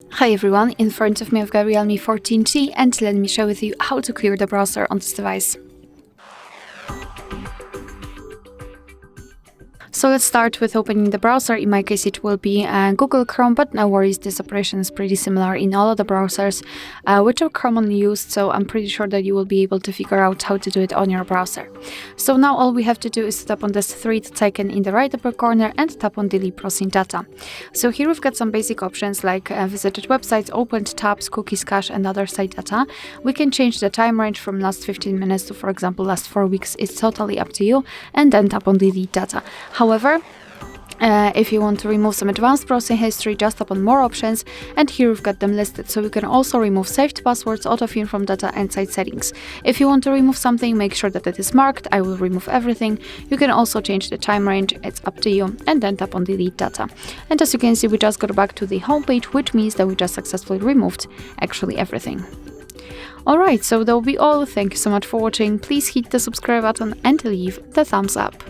Hi everyone, in front of me I've got REALME 14T and let me share with you how to clear the browser on this device. So let's start with opening the browser. In my case it will be Google Chrome, but no worries, this operation is pretty similar in all of the browsers which are commonly used, so I'm pretty sure that you will be able to figure out how to do it on your browser. So now all we have to do is tap on this three icon in the right upper corner and tap on delete browsing data. So here we've got some basic options like visited websites, opened tabs, cookies, cache and other site data. We can change the time range from last 15 minutes to, for example, last 4 weeks. It's totally up to you, and then tap on delete data. However, if you want to remove some advanced browsing history, just tap on more options, and here we've got them listed. So you can also remove saved passwords, autofill from data and site settings. If you want to remove something, make sure that it is marked I will remove everything. You can also change the time range, it's up to you, and then tap on delete data. And as you can see, we just got back to the home page, which means that we just successfully removed actually everything. Alright, so that will be all. Thank you so much for watching. Please hit the subscribe button and leave the thumbs up.